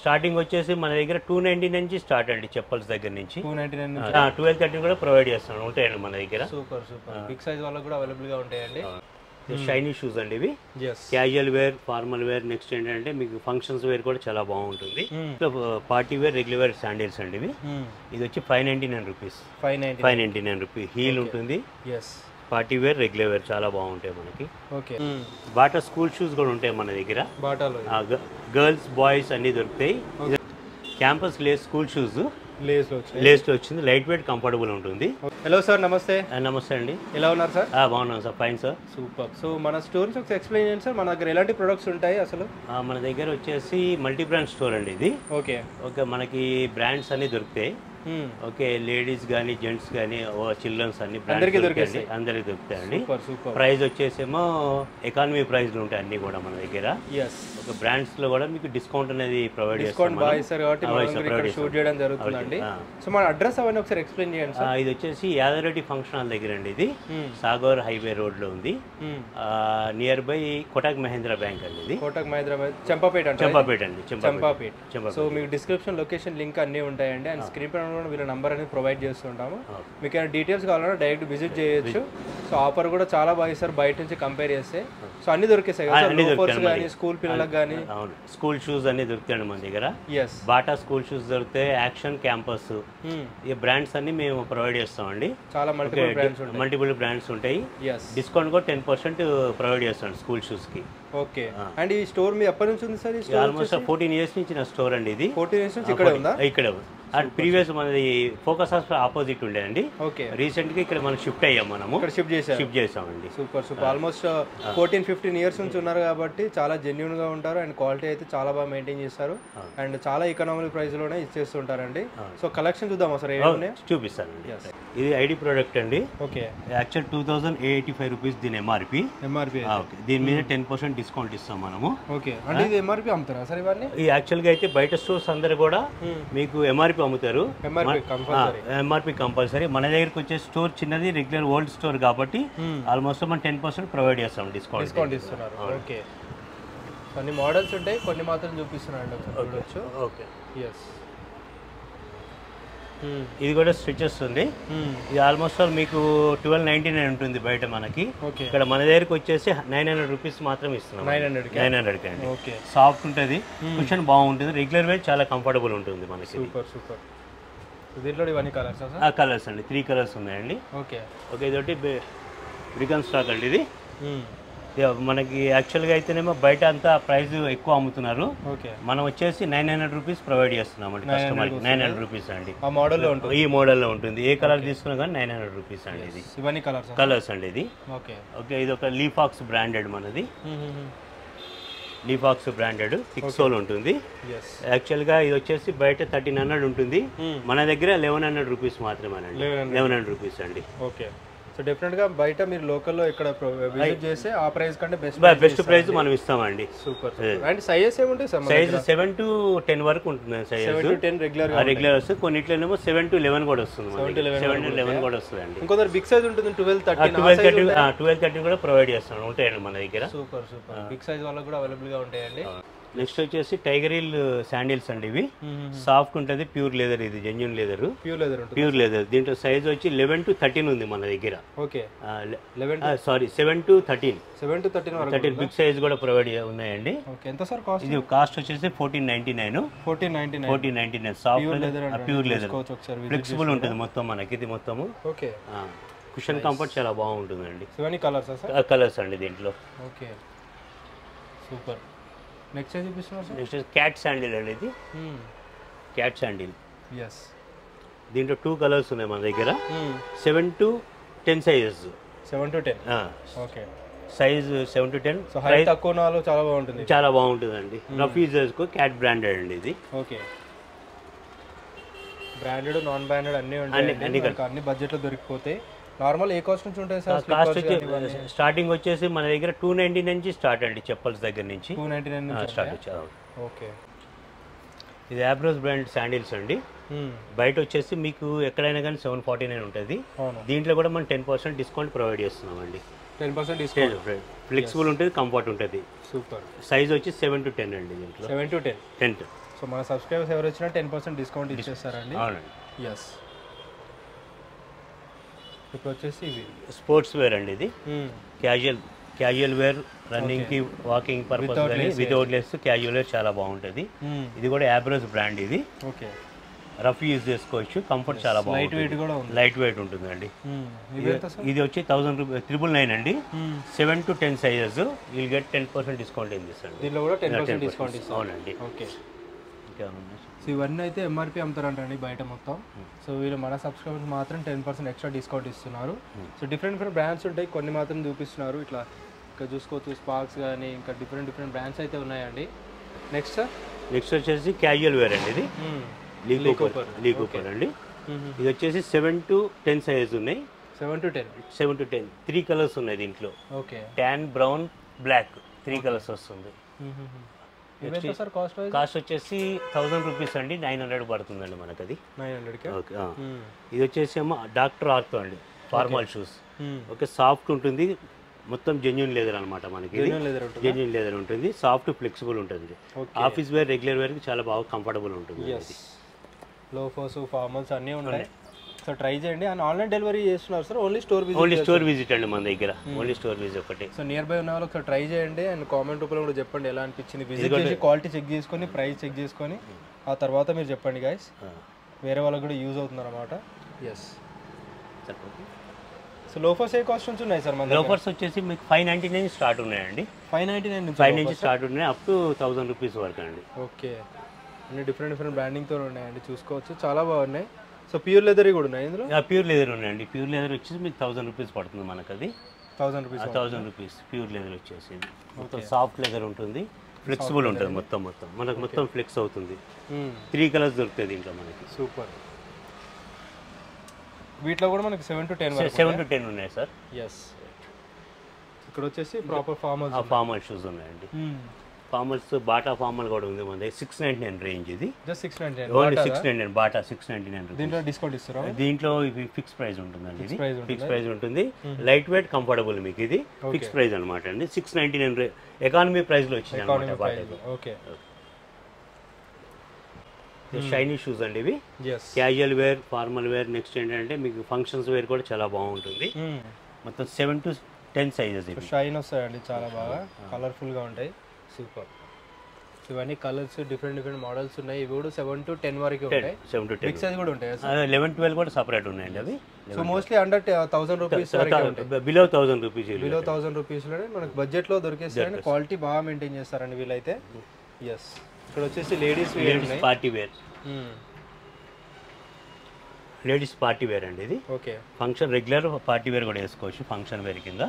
Starting వచ్చేసి మన దగ్గర 299 నుంచి స్టార్ట్ అండి చెప్పల్స్ దగ్గర నుంచి 299 1230 కూడా ప్రొవైడ్ చేస్తాం ఉంటాయండి మన దగ్గర. సూపర్ సూపర్ బిగ్ సైజ్ వాళ్ళకి కూడా అవైలబుల్ గా ఉంటాయండి. షైనీ షూస్ అండి ఇవి, casual wear, formal wear, next ఏంటంటే మీకు ఫంక్షన్స్ వేర్ కూడా చాలా బాగుంటుంది. Party wear, regular wear sandals అండి ఇవి. ఇది వచ్చి 599 రూపీస్. 599 రూపీస్ హీల్ ఉంటుంది. పార్టీ వేర్, రెగ్యులర్ వేర్ చాలా బాగుంటాయి మనకి. ఓకే బాటా స్కూల్ షూస్ కూడా ఉంటాయి మన దగ్గర. బాటాలో గర్ల్స్ బాయ్స్ అన్ని దొరుకుతాయి. Campus lace school shoes lace వచ్చింది, లైట్ వెయిట్, కంఫర్టబుల్ ఉంటుంది. హలో సార్, నమస్తే. నమస్తే అండి, ఎలా ఉన్నారు సార్? బాగున్నాను sir, fine sir. Super. So మన స్టోర్స్ ఒకసారి ఎక్స్ప్లెయిన్ చేయండి సార్. మన దగ్గర ఎలాంటి ప్రొడక్ట్స్ ఉంటాయి అసలు? మన దగ్గర వచ్చేసి మల్టీ బ్రాండ్ స్టోర్ అండి ఇది. ఓకే ఓకే, మనకి బ్రాండ్స్ అన్ని దొరుకుతాయి. ఓకే, లేడీస్ కానీ జెంట్స్ కానీ చిల్డ్రన్స్ అన్ని అందరికి దొరుకుతాయండి. ప్రైస్ వచ్చేసేమో ఎకానమీ ప్రైస్లు ఉంటాయి అన్ని కూడా మన దగ్గర. ఒక బ్రాండ్స్ లో కూడా మీకు డిస్కౌంట్ అనేది ప్రొవైడ్ చేస్తాం. సో మన అడ్రస్ అవన్నీ ఒకసారి ఎక్స్ప్లెయిన్ చేయండి సార్. ఇది వచ్చేసి యాదరెడ్డి ఫంక్షన్ హాల్ దగ్గర అండి. ఇది సాగర్ హైవే రోడ్ లో ఉంది, near by Kotak Mahindra bank అండి. ఇది కోటక్ మహేంద్ర చంపాపేట అండి. సో మీకు డిస్క్రిప్షన్ లొకేషన్ లింక్ అన్ని ఉంటాయండి. అండ్ స్క్రీన్ పై వీళ్ళ నంబర్ అనేది ప్రొవైడ్ చేస్తుంటాము. మీకు ఏమైనా డీటెయిల్స్ కావాలన్నా డైరెక్ట్ విజిట్ చేయొచ్చు. సో ఆఫర్ కూడా చాలా బాగా ఇస్తారు బయట నుంచి కంపేర్ చేస్తే. సో అన్ని దొరికేస్తాయి కదా, స్కూల్ పిల్లలకు కానీ. స్కూల్ షూస్ అన్ని దొరుకుతాయండి మన దగ్గర. బాటా స్కూల్ షూస్ దొరుకుతాయి, యాక్షన్, క్యాంపస్, ఈ బ్రాండ్స్ అన్ని మేము ప్రొవైడ్ చేస్తామండి. చాలా మల్టిపుల్ బ్రాండ్స్ ఉంటాయి. డిస్కౌంట్ కూడా 10% ప్రొవైడ్ చేస్తాం స్కూల్ షూస్ కి. ఓకే. అండ్ ఈ స్టోర్ మీ ఎప్పటి నుంచి ఉంది సార్? ఆల్మోస్ట్ 14 ఇయర్స్ నుంచి నా స్టోర్ అండి ఇది. 14 ఇయర్స్ నుంచి ఇక్కడ ఉందా? ఇక్కడ అండ్ ప్రీవియస్ మనది ఫోకస్ హాస్పిటల్ ఆపోజిట్ ఉండేదండి. ఓకే. రీసెంట్ గా ఇక్కడ మనం షిఫ్ట్ అయ్యాం, మనము ఇక్కడ షిఫ్ట్ చేసామండి. Super super. ఆల్మోస్ట్ 14-15 ఇయర్స్ నుంచి ఉన్నారు కాబట్టి చాలా జెన్యూన్ గా ఉంటారు. అండ్ క్వాలిటీ అయితే చాలా బాగా మెయింటైన్ చేస్తారు. అండ్ చాలా ఎకనామిక్ ప్రైస్ లోనే ఇచ్చేస్తుంటారండి. సో కలెక్షన్ చూద్దామా సార్? చూపిస్తానండి. ఇది ఐడి ప్రోడక్ట్ అండి. ఓకే. యాక్చువల్ 2085 రూపీస్ దీని ఎంఆర్పి. దీని మీద 10% డిస్కౌంట్ ఇస్తాం మనము. ఓకే. అంటే ఇది ఎంఆర్పి అమ్ముతారా సార్ ఇవన్నీ? ఈ యాక్చువల్ గా అయితే బయట స్టోర్స్ అందరు కూడా మీకు ఎంఆర్పి అమ్ముతారు. MRP compulsory. మన దగ్గరకు వచ్చే స్టోర్ చిన్నది, రెగ్యులర్ ఓల్డ్ స్టోర్ కాబట్టి ఆల్మోస్ట్ మనం 10% ప్రొవైడ్ చేస్తాం డిస్కౌంట్ ఇస్తున్నారు. ఓకే. కొన్ని మోడల్స్ ఉంటాయి, కొన్ని మాత్రం చూపిస్తున్నారండి, చూడొచ్చు. ఓకే. ఇది కూడా స్టిచెస్ ఉంది. ఇది ఆల్మోస్ట్ ఆల్ మీకు 1299 ఉంటుంది బయట మనకి. ఇక్కడ మన దగ్గరకు వచ్చేసి 900 రూపీస్ మాత్రం ఇస్తున్నాం. 900 అండి. సాఫ్ట్ ఉంటుంది, కుషన్ బాగుంటుంది, రెగ్యులర్ వేర్ చాలా కంఫర్టబుల్ ఉంటుంది మనకి. Super super. దీంట్లో ఇవన్నీ కలర్స్? కలర్స్ అండి, 3 కలర్స్ ఉన్నాయండి. ఓకే. ఓకే, ఇదొకటి బ్రిగన్ స్టాక్ అండి. ఇది మనకి యాక్చువల్గా అయితేనేమో బయట అంతా ప్రైస్ ఎక్కువ అమ్ముతున్నారు. మనం వచ్చేసి 900 రూపీస్ ప్రొవైడ్ చేస్తున్నాం అండి కస్టమర్కి. 900 రూపీస్ అండి. ఈ మోడల్లో ఉంటుంది, ఏ కలర్ తీసుకున్నా కానీ 900 రూపీస్ అండి. ఇది ఇవన్నీ కలర్స్ అండి. ఇది ఓకే. ఇది ఒక లీఫాక్స్ బ్రాండెడ్ మనది. లీఫాక్స్ బ్రాండెడ్ పిక్సోల్ ఉంటుంది. యాక్చువల్గా ఇది వచ్చేసి బయట 1300 ఉంటుంది, మన దగ్గర 1100 రూపీస్ మాత్రమే అండి. 1100 రూపీస్ అండి. ఓకే. సో డెఫినెట్ గా బయట మీరు లోకల్లో ఇక్కడ విజిట్ చేస్తే ఆ ప్రైస్ కంటే బెస్ట్ ప్రైస్ మనం ఇస్తామండి. సూపర్. అండ్ సైజెస్ ఏముంటాయి సార్? సైజ్ 7 to 10 వరకు ఉంటుంది. సైజ్ 7 to 10 రెగ్యులర్ వస్తుంది. కొన్నిట్లేమో 7 to 11 కూడా వస్తుంది. 7 to 11 కూడా వస్తుంది అండి. ఇంకొందరు బిగ్ సైజ్ ఉంటుంది, 12-13 కూడా ప్రొవైడ్ చేస్తాం, ఉంటాయండి మన దగ్గర. Super super. బిగ్ సైజ్ వాళ్ళకి కూడా అవైలబుల్ గా ఉంటాయండి. నెక్స్ట్ వచ్చేసి టైగర్ హిల్ శాండిల్స్ అండి. ఇవి సాఫ్ట్ ఉంటుంది, ప్యూర్ లెదర్. ఇది జెన్యూన్ లెదర్, ప్యూర్ లెదర్. దీంట్లో సైజ్ వచ్చి 11 to 13 ఉంది మన దగ్గర. ఓకే. 7 to 13 బిగ్ సైజ్ కూడా ప్రొవైడ్ ఉన్నాయండి. ఎంత సార్ కాస్ట్? ఇది కాస్ట్ వచ్చేసి 1499. సాఫ్ట్ ప్యూర్ లెదర్, ఫ్లెక్సిబుల్ ఉంటుంది మొత్తం మనకి. ఇది మొత్తము ఓకే. కుషన్ కంఫర్ట్ చాలా బాగుంటుందండి. కలర్స్ అండి దీంట్లో. Okay super. Next next cat sandal అండి. ఇది క్యాట్ శాండిల్. దీంట్లో 2 కలర్స్ ఉన్నాయి మన దగ్గర. 7 to 10 sizes. 7 to 10. Okay. Size 7 to 10. So height తక్కువ నాలో చాలా బాగుంటుందండి. రఫ్ యూజర్స్కు క్యాట్ బ్రాండెడ్ అండి ఇది. ఓకే. బ్రాండెడ్, నాన్ బ్రాండెడ్ అన్నీ ఉంటాయి, అన్ని బడ్జెట్లో దొరికిపోతాయి. నార్మల్ ఏ కాస్ట్ నుంచి ఉంటాయి సార్? కాస్ట్ వచ్చి స్టార్టింగ్ వచ్చేసి మన దగ్గర 299 నుంచి స్టార్ట్ అండి చెప్పల్స్ దగ్గర నుంచి. 299 స్టార్ట్ వచ్చారు. ఓకే. ఇది ఆబ్రోస్ బ్రాండ్ శాండిల్స్ అండి. బయట వచ్చేసి మీకు ఎక్కడైనా కానీ 749 ఉంటుంది. దీంట్లో కూడా మనం 10% డిస్కౌంట్ ప్రొవైడ్ చేస్తున్నామండి. 10% డిస్కౌంట్. ఫ్లెక్సిబుల్ ఉంటుంది, కంఫర్ట్ ఉంటుంది. సూపర్. సైజ్ వచ్చి 7 to 10 అండి దీంట్లో. 7 to 10. 10. సో మన సబ్స్క్రైబర్స్ ఎవరు వచ్చినా 10% డిస్కౌంట్ ఇచ్చేస్తారండి. అవునండి. ఎస్. ఇప్పుడు వచ్చేసి ఇవి స్పోర్ట్స్ వేర్ అండి. ఇది క్యాజువల్ వేర్, రన్నింగ్కి, వాకింగ్ పర్పస్ కానీ వితౌట్ లెస్ క్యాజువల్ వేర్ చాలా బాగుంటుంది. ఇది కూడా యాబ్రోస్ బ్రాండ్. ఇది ఓకే, రఫ్ యూజ్ చేసుకోవచ్చు, కంఫర్ట్ చాలా బాగుంటుంది, లైట్ వెయిట్ ఉంటుందండి. ఇది వచ్చి 1000 రూపీస్ 999 అండి. 7 to 10 sizes will get 10% discount in this అండి. దీనిలో కూడా 10% డిస్కౌంట్ ఇస్తారు. అవునండి. ఓకే. సో ఇవన్నీ అయితే ఎంఆర్పి అమ్ముతారంటండి బయట మొత్తం. సో వీళ్ళు మన సబ్స్క్రైబర్స్ మాత్రం 10% ఎక్స్ట్రా డిస్కౌంట్ ఇస్తున్నారు. సో డిఫరెంట్ బ్రాండ్స్ ఉంటాయి, కొన్ని మాత్రం చూపిస్తున్నారు. ఇట్లా ఇక్కడ చూసుకోవచ్చు, స్పార్క్స్ కానీ ఇంకా డిఫరెంట్ బ్రాండ్స్ అయితే ఉన్నాయండి. నెక్స్ట్ వచ్చేసి క్యాజువల్ వేర్ అండి. ఇది లీ కూపర్ అండి. ఇది వచ్చేసి 7 to 10 సైజెస్ ఉన్నాయి. 7 to 10 3 కలర్స్ ఉన్నాయి దీంట్లో. Okay. Tan, brown, black 3 colours వస్తుంది. కాస్ట్ వచ్చేసి 1000 రూపీస్ అండి. 900 పడుతుందండి మనకు. అది 900. ఓకే. ఇది వచ్చేసి ఏమో డాక్టర్ ఆర్తో అండి, ఫార్మల్ షూస్. ఓకే, సాఫ్ట్ ఉంటుంది, మొత్తం జెన్యూన్ లెదర్ అనమాట మనకి. జెన్యూన్ లెదర్ ఉంటుంది, సాఫ్ట్, ఫ్లెక్సిబుల్ ఉంటుంది. ఆఫీస్ వేర్, రెగ్యులర్ వేర్ చాలా బాగా కంఫర్టబుల్ ఉంటుంది. లోఫర్స్, ఫార్మల్స్ అన్నీ ఉన్నాయి. సో ట్రై చేయండి. అండ్ ఆన్లైన్ డెలివరీ చేస్తున్నారు సార్? ఓన్లీ స్టోర్ విజిట్ అండి మన దగ్గర. ఓన్లీ స్టోర్ విజిట్ ఒకటి. సో నియర్ బై ఉన్న వాళ్ళు ఒకసారి ట్రై చేయండి. అండ్ కామెంట్ రూపంలో కూడా చెప్పండి ఎలా అనిపించింది. విజిట్ చేసి క్వాలిటీ చెక్ చేసుకొని, ప్రైస్ చెక్ చేసుకొని ఆ తర్వాత మీరు చెప్పండి గైస్. వేరే వాళ్ళకి కూడా యూజ్ అవుతుంది అనమాట. ఎస్. సో లోఫర్స్ ఏ కాస్ట్ నుంచి ఉన్నాయి సార్? మన లోఫర్స్ వచ్చేసి మీకు 599 స్టార్ట్ ఉన్నాయండి. 599 నుంచి స్టార్ట్ ఉన్నాయి, అప్ టు 1000 రూపీస్ వరకు అండి. ఓకే. అన్ని డిఫరెంట్ బ్రాండింగ్తో ఉన్నాయండి, చూసుకోవచ్చు, చాలా బాగున్నాయి. సో ప్యూర్ లెదర్ కూడా ఉన్నాయి ఇందులో? ప్యూర్ లెదర్ ఉన్నాయండి. ప్యూర్ లెదర్ వచ్చేసి మీకు 1000 రూపీస్ పడుతుంది మనకు. అది 1000 రూపీస్ ప్యూర్ లెదర్ వచ్చేసి. మొత్తం సాఫ్ట్ లెదర్ ఉంటుంది, ఫ్లెక్సిబుల్ ఉంటుంది, మొత్తం మనకు మొత్తం ఫ్లెక్స్ అవుతుంది. 3 కలర్స్ దొరుకుతాయి దీంట్లో మనకి. సూపర్. వీటిలో కూడా మనకి 7 to 10 ఉన్నాయి సార్. ఎస్. ఇక్కడ వచ్చేసి ప్రాపర్ ఫార్మల్ షూస్ ఉన్నాయండి. ఫార్మల్స్, బాటా ఫార్మల్ కూడా ఉంది మన దగ్గర. 699 రేంజ్. ఇది జస్ట్ 699. Only 699 Bata 699. దీంట్లో డిస్కౌంట్ ఇస్తారా? దీంట్లో ఫిక్స్ ప్రైస్ ఉంటుందండి. ఇది ఫిక్స్ ప్రైస్ ఉంటుంది, లైట్ వెయిట్, కంఫర్టబుల్. మీకు ఇది ఫిక్స్ ప్రైస్ అనమాట అండి. 699 ఎకానమీ ప్రైస్ లో వచ్చింది అనమాట బాటా. ఓకే. షైనీ షూస్ అండి ఇవి. Casual wear, formal wear, next ఏంటంటే మీకు ఫంక్షన్స్ వేర్ కూడా చాలా బాగుంటుంది. మొత్తం 7 to 10 సైజెస్. షైన్ వస్తాయండి, చాలా బాగా కలర్ఫుల్ గా ఉంటాయి. సూపర్. ఇవన్నీ కలర్స్, డిఫరెంట్ మోడల్స్ ఉన్నాయి. ఇవి కూడా 7 to 10 వరకు ఉంటాయి. 7 to 10 బిగ్ సైజ్ కూడా ఉంటాయి. 11, 12 కూడా సపరేట్ ఉన్నాయండి అవి. So mostly under 1000 rupees below 1000 rupees. Below 1000 rupees లోనే మనకు బడ్జెట్ లో దొరికేస్తాయండి. క్వాలిటీ బాగా మెయింటైన్ చేస్తారండి వీళ్ళైతే. ఎస్. ఇక్కడ వచ్చేసి ladies party wear. Ladies party wear అండి ఇది. Okay. Function, regular party wear కూడా వేసుకోవచ్చు ఫంక్షన్ వేర్ కింద.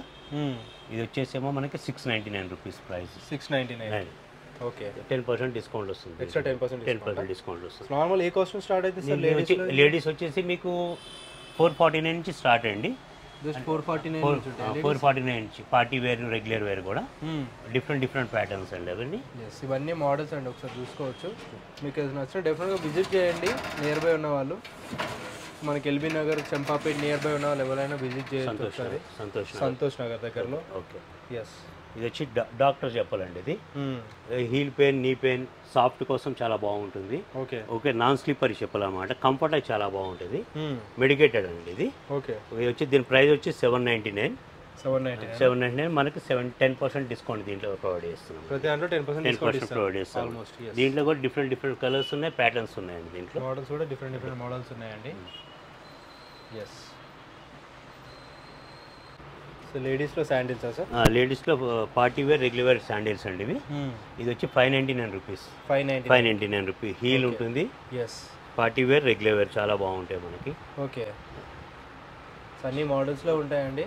ఇది వచ్చేసేమో మనకి 699 రూపీస్ ప్రైస్. 699. ఓకే. 10% డిస్కౌంట్ వస్తుంది. ఎక్స్ట్రా 10% డిస్కౌంట్ వస్తుంది. నార్మల్ ఏ కాస్ట్ స్టార్ట్ అయితే సార్? లేడీస్ వచ్చేసి మీకు 449 నుంచి స్టార్ట్ అండి. జస్ట్ 449 నుంచి పార్టీ వేర్, రెగ్యులర్ వేర్ కూడా డిఫరెంట్ ప్యాటర్న్స్ అండి అవన్నీ. ఇవన్నీ మోడల్స్ అండి, ఒకసారి చూసుకోవచ్చు. మీకు నచ్చిన డెఫినెట్గా విజిట్ చేయండి. నియర్ బై ఉన్న వాళ్ళు, మనకి ఎల్బీ నగర్, చంపాపేట్ నియర్ బై ఉన్న వాళ్ళు ఎవరైనా విజిట్ చేయొచ్చు. సంతోష్ నగర్ దగ్గరలో. ఓకే. ఎస్. ఇది వచ్చి డాక్టర్ చెప్పాలండి. ఇది heel pain, knee pain, soft కోసం చాలా బాగుంటుంది. ఓకే. నాన్ స్లీపర్ చెప్పాలన్నమాట. కంఫర్ట్ అయితే చాలా బాగుంటుంది. మెడికేటెడ్ అండి ఇది. ఓకే. ఇది వచ్చి దీని ప్రైస్ వచ్చి 799 మనకి 10% డిస్కౌంట్ దీంట్లో ప్రొవైడ్ చేస్తున్నాం. ప్రతి దాంట్లో 10% ప్రొవైడ్ చేస్తాం. దీంట్లో కూడా డిఫరెంట్ కలర్స్ ఉన్నాయి, ప్యాటర్న్స్ ఉన్నాయండి. దీంట్లో మోడల్స్ కూడా డిఫరెంట్ మోడల్స్ ఉన్నాయండి. ఎస్. లేడీస్లో శాండిల్స్ సార్? లేడీస్లో party wear, regular wear sandals అండి ఇవి. ఇది వచ్చి 599 రూపీస్. 599 రూపీస్. హీల్ ఉంటుంది. Yes. Party wear, regular wear చాలా బాగుంటాయి మనకి. ఓకే. అన్ని మోడల్స్లో ఉంటాయండి,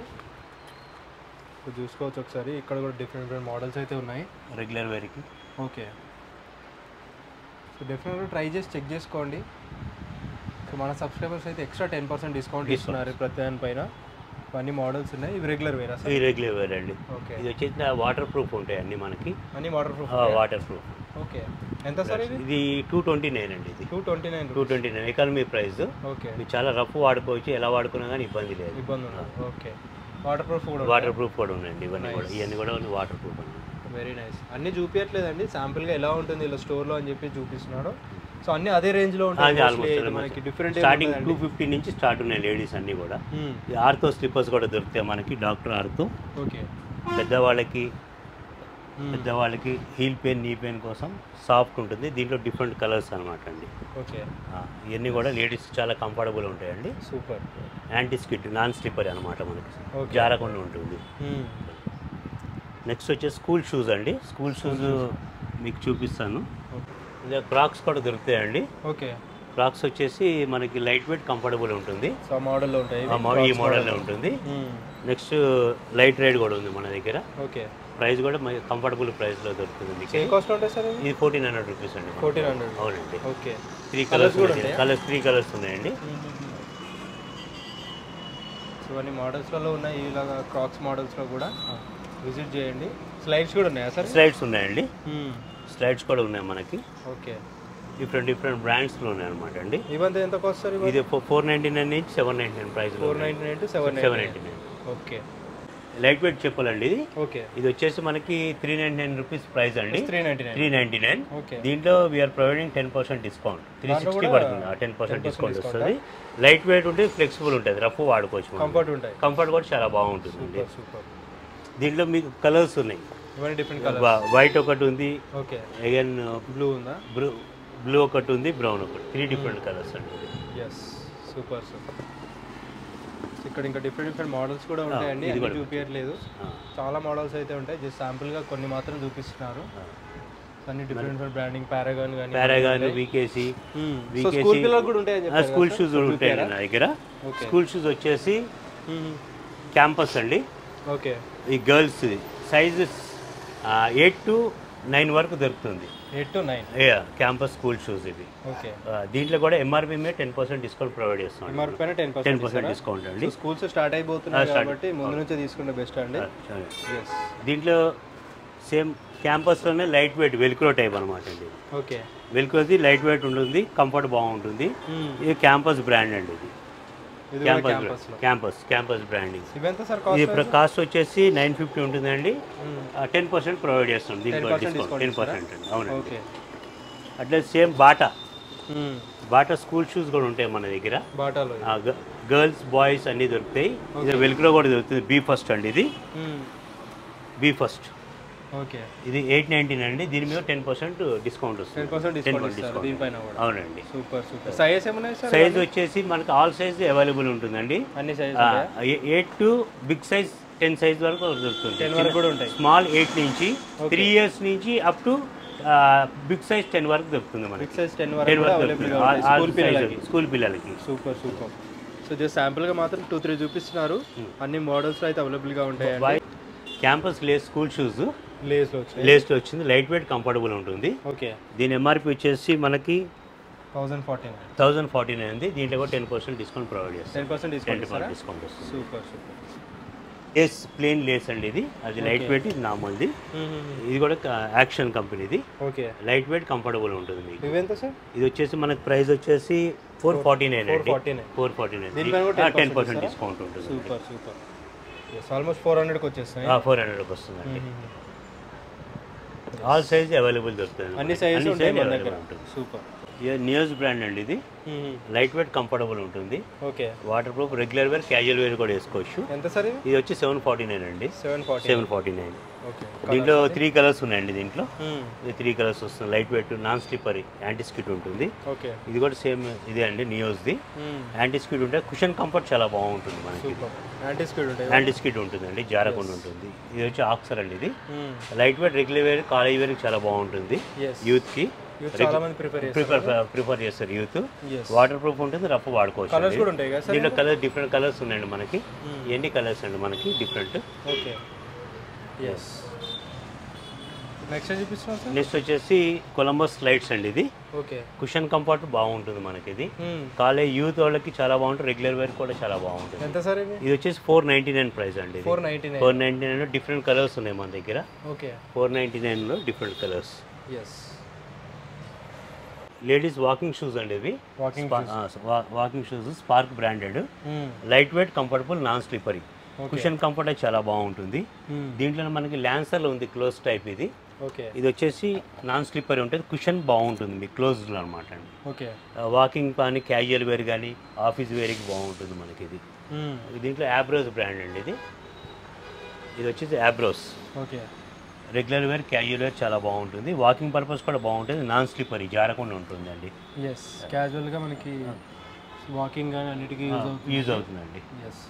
చూసుకోవచ్చు ఒకసారి. ఇక్కడ కూడా డిఫరెంట్ మోడల్స్ అయితే ఉన్నాయి రెగ్యులర్ వేర్కి. ఓకే. సో డెఫినెట్గా ట్రై చేసి చెక్ చేసుకోండి. సో మన సబ్స్క్రైబర్స్ అయితే ఎక్స్ట్రా 10% డిస్కౌంట్ ఇస్తున్నారు ప్రతి దానిపైన. అన్ని మోడల్స్ ఉన్నాయి. ఇవి రెగ్యులర్ వేర్? ఇవి రెగ్యులర్ వేర్ అండి. ఓకే. ఇది వచ్చేసి వాటర్ ప్రూఫ్ ఉంటాయి అన్ని మనకి. అన్ని వాటర్ ప్రూఫ్. ఓకే. ఎంత సార్ ఇది? ఇది 229 అండి. ఇది 229 ఎకానమీ ప్రైస్. ఓకే. మీరు చాలా రఫ్ వాడుకోవచ్చు, ఎలా వాడుకున్నా కానీ ఇబ్బంది లేదు. ఓకే. వాటర్ ప్రూఫ్ కూడా ఉన్నాయండి. ఇవన్నీ కూడా వాటర్ ప్రూఫ్ అండి. Very nice. అన్ని చూపించట్లేదండి, శాంపుల్గా ఎలా ఉంటుంది ఇలా స్టోర్లో అని చెప్పి చూపిస్తున్నాడు. సో అన్ని అదే రేంజ్లో ఉంటాయి మనకి. డిఫరెంట్ స్టార్టింగ్ 250 నుంచి స్టార్ట్ ఉన్నాయి లేడీస్ అన్ని కూడా. ఆర్థో స్లిప్పర్స్ కూడా దొరుకుతాయి మనకి, డాక్టర్ ఆర్థో. ఓకే. పెద్దవాళ్ళకి హీల్ పెయిన్, నీ పెయిన్ కోసం సాఫ్ట్ ఉంటుంది. దీంట్లో డిఫరెంట్ కలర్స్ అనమాట అండి. ఓకే. ఇవన్నీ కూడా లేడీస్ చాలా కంఫర్టబుల్ ఉంటాయండి. Super. Anti skid, non slipper అనమాట మనకి, జారకుండా ఉంటుంది. నెక్స్ట్ వచ్చేసి స్కూల్ షూస్ అండి. స్కూల్ షూస్ మీకు చూపిస్తాను. ఇలా క్రాక్స్ కూడా దొరుకుతాయండి. ఓకే. క్రాక్స్ వచ్చేసి మనకి లైట్ వెయిట్, కంఫర్టబుల్ ఉంటుంది. ఈ మోడల్లో ఉంటుంది. నెక్స్ట్ లైట్ రైడ్ కూడా ఉంది మన దగ్గర. ఓకే. ప్రైస్ కూడా కంఫర్టబుల్ ప్రైస్లో దొరుకుతుంది మీకు. ఏ కాస్ట్ ఉంటాయి సార్? ఇది 1400 రూపీస్ అండి. 1400. అవునండి. ఓకే. 3 కలర్స్ ఉన్నాయండి. సో అన్ని మోడల్స్లలో ఉన్నాయి. ఇలాగా క్రాక్స్ మోడల్స్లో కూడా విజిట్ చేయండి. స్లైడ్స్ కూడా ఉన్నాయా సార్? స్లైడ్స్ ఉన్నాయండి. స్లైడ్స్ కూడా ఉన్నాయి మనకి. ఓకే. డిఫరెంట్ బ్రాండ్స్లో ఉన్నాయి అనమాట అండి. ఇవంతా ఎంత కాస్ట్ సార్? ఇది 499 నుంచి 799 price. 499 to 799. Okay. Light weight చెప్పాలండి ఇది. ఓకే. ఇది వచ్చేసి మనకి 399 రూపీస్ ప్రైస్ అండి. 399. ఓకే. దీంట్లో వీఆర్ ప్రొవైడింగ్ 10% డిస్కౌంట్. 360 పడుతుంది. 10% డిస్కౌంట్ వస్తుంది. లైట్ వెయిట్ ఉంటుంది, ఫ్లెక్సిబుల్ ఉంటుంది, రఫ్ వాడుకోవచ్చు. కంఫర్ట్ కూడా చాలా బాగుంటుంది. దీంట్లో మీకు కలర్స్ ఉన్నాయి. వైట్ ఒకటి ఉంది. ఓకే. అగైన్ బ్లూ ఉందా? బ్లూ ఒకటి ఉంది, బ్రౌన్ ఒకటి. 3 డిఫరెంట్ కలర్స్ అండి. సూపర్. ఇక్కడ ఇంకా డిఫరెంట్ మోడల్స్ కూడా ఉంటాయండి. అన్ని చూపించట్లేదు, చాలా మోడల్స్ అయితే ఉంటాయి. జస్ట్ శాంపుల్గా కొన్ని మాత్రం చూపిస్తున్నారు. అన్ని డిఫరెంట్ బ్రాండింగ్, పారాగాన్, వికేసి. స్కూల్ పిల్లలకు కూడా ఉంటాయి. స్కూల్ షూస్ ఉంటాయి నా దగ్గర. స్కూల్ షూస్ వచ్చేసి క్యాంపస్ అండి. ఓకే. ఈ గర్ల్స్ సైజ్ 8 to 9 వరకు దొరుకుతుంది. 8 to 9 క్యాంపస్ స్కూల్ షూస్ ఇవి. ఓకే. దీంట్లో కూడా ఎంఆర్పీ మీద 10% డిస్కౌంట్ ప్రొవైడ్ చేస్తాం. 10% డిస్కౌంట్ అండి. స్కూల్స్ స్టార్ట్ అయిపోతున్నాయి కాబట్టి ముందు నుంచే తీసుకుంటే బెస్ట్ అండి. దీంట్లో సేమ్ క్యాంపస్లోనే లైట్ వెయిట్ వెల్క్రో టైప్ అనమాట అండి. ఓకే. వెల్క్రోది లైట్ వెయిట్ ఉంటుంది, కంఫర్ట్ బాగుంటుంది. ఇది క్యాంపస్ బ్రాండ్ అండి. ఇది క్యాంపస్ బ్రాండింగ్. ఇది కాస్ట్ వచ్చేసి 950 ఉంటుందండి. 10% ప్రొవైడ్ చేస్తాం. దీంట్లో డిస్కౌంట్ 10% అండి. అవునండి. అట్లే సేమ్ బాటా స్కూల్ షూస్ కూడా ఉంటాయి మన దగ్గర. గర్ల్స్, బాయ్స్ అన్నీ దొరుకుతాయి. ఇది వెల్క్రో కూడా దొరుకుతుంది. బీ ఫస్ట్ అండి. ఇది బీ ఫస్ట్. ఓకే. ఇది 899 అండి. దీని మీద 10% డిస్కౌంట్ వస్తుంది. 10% దీనిపైన కూడా. అవునండి. సూపర్. సైజ్ ఏమున్నాయి సార్? సైజ్ వచ్చేసి మనకి ఆల్ సైజ్ అవైలబుల్ ఉంటుందండి. అన్ని size 8 to big size 10 size వరకు దొరుకుతుంది. 10 వరకు కూడా ఉంటాయి. స్మాల్ 8 నుంచి 3 years నుంచి అప్ టు బిగ్ సైజ్ 10 వరకు దొరుకుతుంది మనకి. బిగ్ సైజ్ 10 వరకు అవైలబుల్ గా ఉంటాయి స్కూల్ పిల్లలకి. సూపర్. సో జస్ట్ శాంపుల్ గా మాత్రం 2-3 చూపిస్తున్నారు. అన్ని మోడల్స్ అయితే అవైలబుల్ గా ఉంటాయి. క్యాంపస్ లేస్ స్కూల్ షూస్ లేస్లో వచ్చింది. లైట్ వెయిట్, కంఫర్టబుల్ ఉంటుంది. ఓకే. దీని ఎంఆర్పి వచ్చేసి మనకి 1049 ఉంది. దీంట్లో కూడా 10% డిస్కౌంట్ ప్రొవైడ్ చేస్తాం. 10% డిస్కౌంట్ వస్తుంది. సూపర్. లేస్, ప్లేన్ లేస్ అండి. ఇది అది లైట్ వెయిట్, ఇది నార్మల్ది. ఇది కూడా యాక్షన్ కంపెనీది. ఓకే. లైట్ వెయిట్, కంఫర్టబుల్ ఉంటుంది మీకు. ఇవెంత సార్? ఇది వచ్చేసి మనకి ప్రైస్ వచ్చేసి 449 అండి. 449. 10% డిస్కౌంట్ ఉంటుంది. సూపర్. ఆల్మోస్ట్ 400కి వచ్చేస్తాయి. 400కి వస్తుందండి. ఆల్ సైజ్ అవైలబుల్ దొరుకుతుంది. అన్ని సైజ్ ఉంటాయి. సూపర్. నియోస్ బ్రాండ్ అండి. ఇది లైట్ వెయిట్, కంఫర్టబుల్ ఉంటుంది. Okay. Waterproof, regular wear, casual wear కూడా వేసుకోవచ్చు. ఎంత సార్ ఇది వచ్చి 749 అండి. 749. ఓకే. దీంట్లో 3 కలర్స్ ఉన్నాయండి. దీంట్లో 3 కలర్స్ వస్తుంది. Light weight, non slippery, anti skid ఉంటుంది. ఓకే. ఇది కూడా సేమ్ ఇదే అండి, నియోస్ది. యాంటీ స్కిడ్ ఉంటే కుషన్ కంఫర్ట్ చాలా బాగుంటుంది మనకి. యాంటీ స్కిడ్ ఉంటుందండి, జారకుండా ఉంటుంది. ఇది వచ్చి ఆక్సర్ అండి. ఇది light weight, regular wear, college wear చాలా బాగుంటుంది. యూత్ కి ప్రిఫర్ చేస్తారు యూత్. వాటర్ ప్రూఫ్ ఉంటుంది, రఫ్ వాడుకోవచ్చు. దీంట్లో కలర్ డిఫరెంట్ కలర్స్ ఉన్నాయండి మనకి. ఎన్ని కలర్స్ అండి మనకి డిఫరెంట్. ఓకే. నెక్స్ట్ వచ్చేసి కొలంబస్ స్లైడ్స్ అండి. ఇది ఓకే. కుషన్ కంఫర్ట్ బాగుంటుంది మనకి. ఇది కాలేజ్ యూత్ వాళ్ళకి చాలా బాగుంటుంది. రెగ్యులర్ వేర్ కూడా చాలా బాగుంటుంది. ఎంత సార్ ఇది వచ్చేసి 499 ప్రైస్ అండి. 499 లో డిఫరెంట్ కలర్స్ ఉన్నాయి మన దగ్గర. ఓకే. 499 లో different colours. Ladies walking shoes అండి. ఇవి walking shoes spark branded. Light weight, comfortable, non slippery. Cushion comfort అయితే చాలా బాగుంటుంది. దీంట్లో మనకి ల్యాన్సర్లో ఉంది క్లోజ్ టైప్ ఇది. ఓకే. ఇది వచ్చేసి నాన్ స్లిప్పర్ ఉంటుంది, కుషన్ బాగుంటుంది మీకు క్లోజ్లో అనమాట అండి. ఓకే. వాకింగ్ కానీ క్యాజువల్ వేర్ కానీ ఆఫీస్ వేర్కి బాగుంటుంది మనకి ఇది. దీంట్లో యాబ్రోస్ బ్రాండ్ అండి ఇది. ఇది వచ్చేసి Abros. Okay. Regular wear casual wear చాలా బాగుంటుంది, వాకింగ్ పర్పస్ కూడా బాగుంటుంది, నాన్ స్లిప్పర్ జారకుండా ఉంటుంది అండి. ఎస్, క్యాజువల్గా మనకి వాకింగ్ కానీ అన్నిటికీ యూజ్ అవుతుందండి. ఎస్.